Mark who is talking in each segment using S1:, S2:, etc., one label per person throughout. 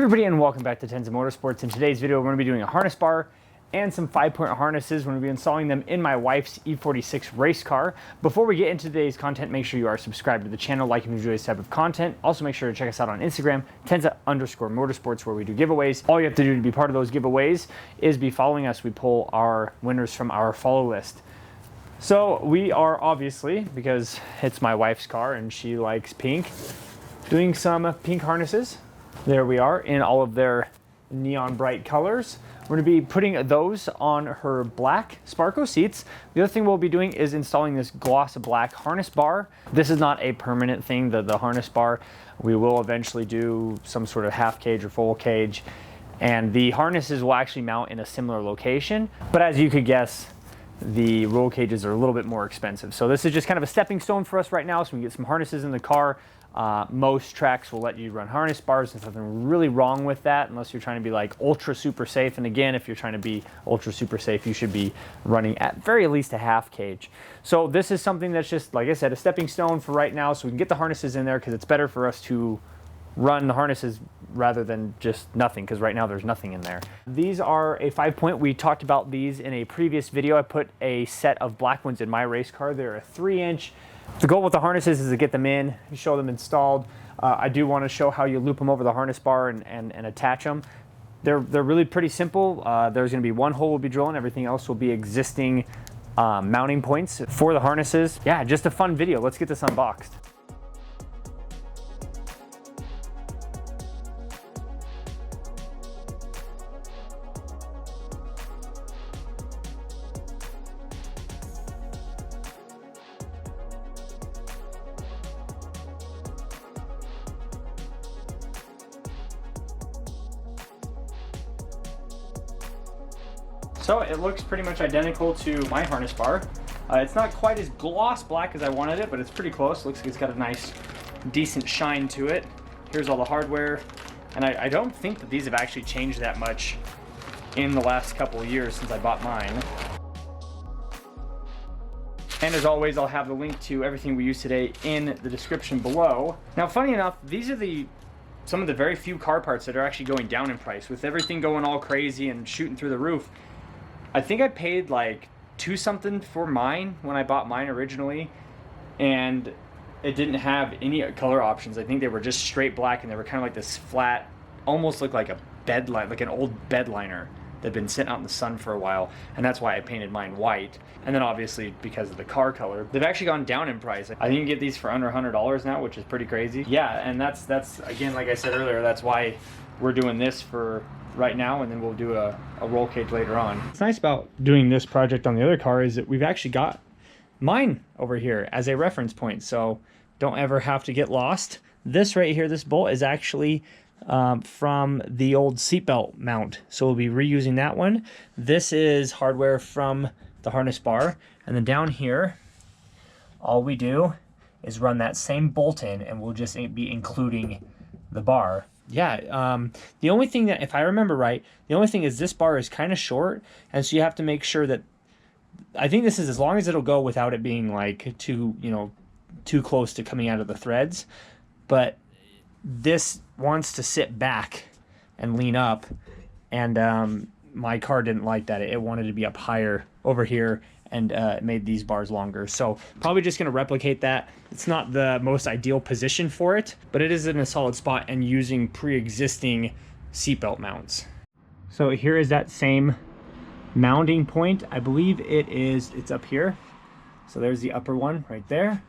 S1: Everybody, and welcome back to Tenza Motorsports. In today's video, we're going to be doing a harness bar and some 5-point harnesses. We're going to be installing them in my wife's E46 race car. Before we get into today's content, make sure you are subscribed to the channel, like and enjoy this type of content. Also, make sure to check us out on Instagram, Tenza_Motorsports, where we do giveaways. All you have to do to be part of those giveaways is be following us. We pull our winners from our follow list. So we are obviously, because it's my wife's car and she likes pink, doing some pink harnesses. There we are in all of their neon bright colors. We're going to be putting those on her black Sparco seats. The other thing we'll be doing is installing this gloss black harness bar. This is not a permanent thing, the harness bar. We will eventually do some sort of half cage or full cage, and the harnesses will actually mount in a similar location. But as you could guess, the roll cages are a little bit more expensive. So this is just kind of a stepping stone for us right now, so we can get some harnesses in the car. Most tracks will let you run harness bars. There's nothing really wrong with that unless you're trying to be like ultra super safe. And again, if you're trying to be ultra super safe, you should be running at very least a half cage. So this is something that's just, like I said, a stepping stone for right now, so we can get the harnesses in there, because it's better for us to run the harnesses rather than just nothing, because right now there's nothing in there. These are a 5-point. We talked about these in a previous video. I put a set of black ones in my race car. They're a 3-inch. The goal with the harnesses is to get them in, show them installed. I do want to show how you loop them over the harness bar and attach them. They're really pretty simple. There's going to be one hole we'll be drilling. Everything else will be existing mounting points for the harnesses. Yeah, just a fun video. Let's get this unboxed. So it looks pretty much identical to my harness bar. It's not quite as gloss black as I wanted it, but it's pretty close. Looks like it's got a nice, decent shine to it. Here's all the hardware. And I don't think that these have actually changed that much in the last couple of years since I bought mine. And as always, I'll have the link to everything we use today in the description below. Now, funny enough, these are some of the very few car parts that are actually going down in price. With everything going all crazy and shooting through the roof, I think I paid like $2 something for mine when I bought mine originally, and it didn't have any color options. I think they were just straight black, and they were kind of like this flat, almost looked like a bed line, like an old bed liner that had been sitting out in the sun for a while, and that's why I painted mine white. And then obviously because of the car color, they've actually gone down in price. I think you can get these for under $100 now, which is pretty crazy. Yeah, and that's again, like I said earlier, that's why we're doing this for right now, and then we'll do a roll cage later on. What's nice about doing this project on the other car is that we've actually got mine over here as a reference point, so don't ever have to get lost. This right here, this bolt is actually from the old seatbelt mount, so we'll be reusing that one. This is hardware from the harness bar, and then down here, all we do is run that same bolt in, and we'll just be including the bar. Yeah, the only thing that, if I remember right, the only thing is this bar is kind of short, and so you have to make sure that, I think this is as long as it'll go without it being like too close to coming out of the threads, but this wants to sit back and lean up, and my car didn't like that. It wanted to be up higher over here, and it made these bars longer. So probably just going to replicate that. It's not the most ideal position for it, but it is in a solid spot and using pre-existing seatbelt mounts. So here is that same mounting point. I believe it's up here. So there's the upper one right there.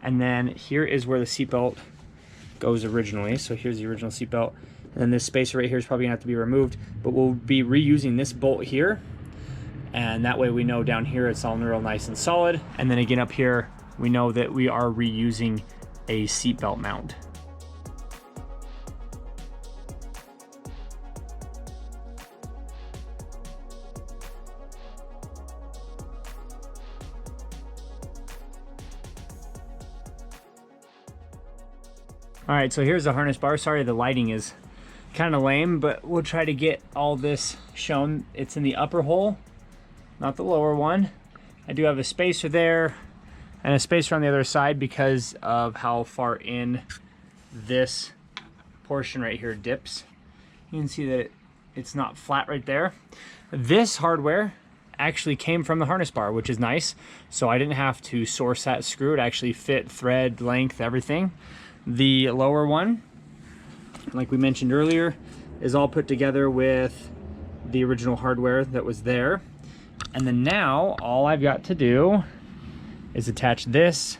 S1: And then here is where the seatbelt goes originally. So here's the original seatbelt. And then this spacer right here is probably gonna have to be removed, but we'll be reusing this bolt here. And that way we know down here it's all real nice and solid. And then again up here, we know that we are reusing a seatbelt mount. All right, so here's the harness bar. Sorry, the lighting is kind of lame, but we'll try to get all this shown. It's in the upper hole, not the lower one. I do have a spacer there and a spacer on the other side because of how far in this portion right here dips. You can see that it's not flat right there. This hardware actually came from the harness bar, which is nice. So I didn't have to source that screw. It actually fit thread, length, everything. The lower one, like we mentioned earlier, is all put together with the original hardware that was there. And then now all I've got to do is attach this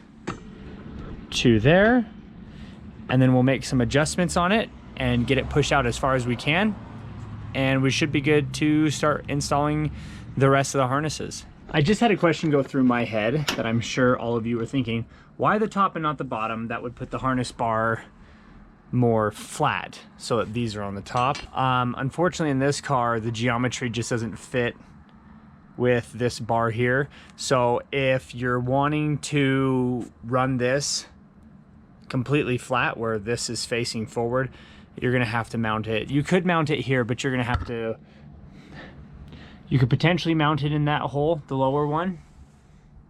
S1: to there, and then we'll make some adjustments on it and get it pushed out as far as we can. And we should be good to start installing the rest of the harnesses. I just had a question go through my head that I'm sure all of you are thinking, why the top and not the bottom? That would put the harness bar more flat so that these are on the top. Unfortunately in this car, the geometry just doesn't fit with this bar here. So if you're wanting to run this completely flat where this is facing forward, you're gonna have to mount it. You could mount it here, but you're gonna have to, you could potentially mount it in that hole, the lower one,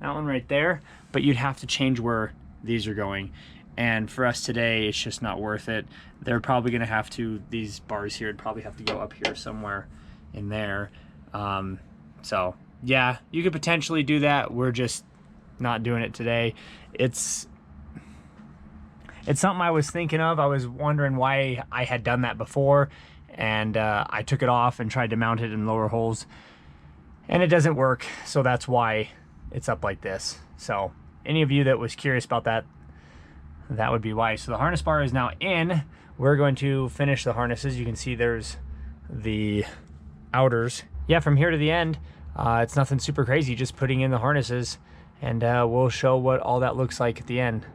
S1: that one right there, but you'd have to change where these are going. And for us today, it's just not worth it. They're probably gonna have to, these bars here would probably have to go up here somewhere in there. So yeah, you could potentially do that. We're just not doing it today. It's something I was thinking of. I was wondering why I had done that before, and I took it off and tried to mount it in lower holes, and it doesn't work. So that's why it's up like this. So any of you that was curious about that, that would be why. So the harness bar is now in. We're going to finish the harnesses. You can see there's the outers. Yeah, from here to the end, it's nothing super crazy, just putting in the harnesses, and we'll show what all that looks like at the end.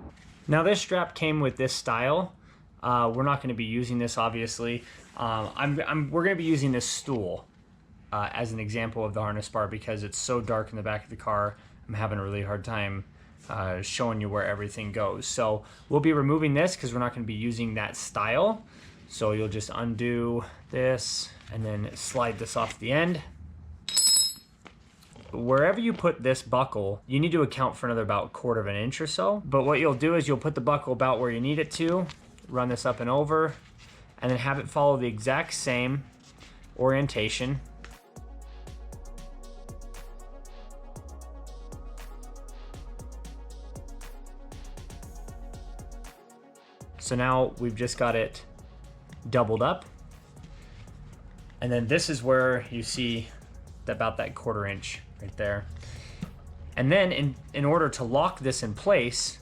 S1: Now this strap came with this style. We're not going to be using this, obviously. We're going to be using this stool as an example of the harness bar because it's so dark in the back of the car. I'm having a really hard time showing you where everything goes. So we'll be removing this because we're not going to be using that style. So you'll just undo this and then slide this off the end. Wherever you put this buckle, you need to account for another about 1/4 of an inch or so. But what you'll do is you'll put the buckle about where you need it to, run this up and over, and then have it follow the exact same orientation. So now we've just got it doubled up. And then this is where you see about that 1/4 inch right there. And then in order to lock this in place,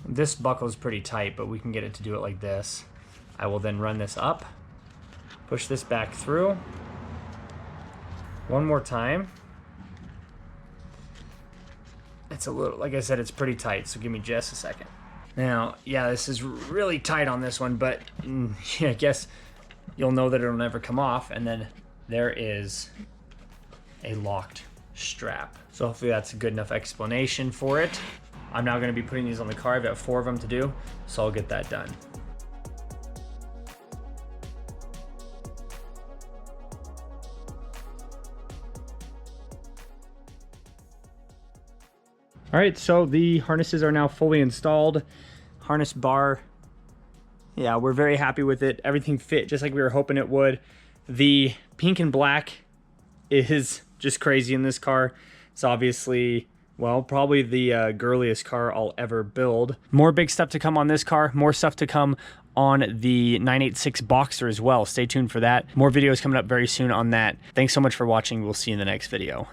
S1: this buckle is pretty tight, but we can get it to do it like this. I will then run this up, push this back through one more time. It's a little, like I said, it's pretty tight, so give me just a second. Now, yeah, this is really tight on this one, but yeah, I guess you'll know that it'll never come off. And then there is a locked strap. So hopefully that's a good enough explanation for it. I'm now going to be putting these on the car. I've got 4 of them to do, so I'll get that done. All right, so the harnesses are now fully installed. Harness bar, yeah, we're very happy with it. Everything fit just like we were hoping it would. The pink and black is just crazy in this car. It's obviously, well, probably the girliest car I'll ever build. More big stuff to come on this car. More stuff to come on the 986 Boxer as well. Stay tuned for that. More videos coming up very soon on that. Thanks so much for watching. We'll see you in the next video.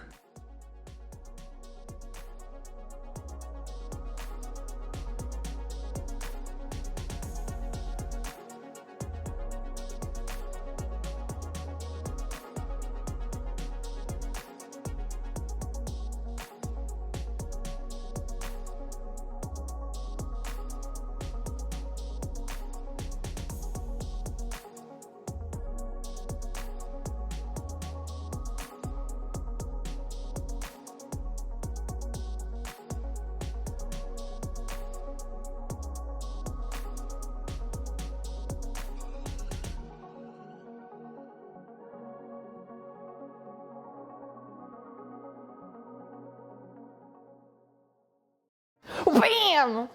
S2: Bam!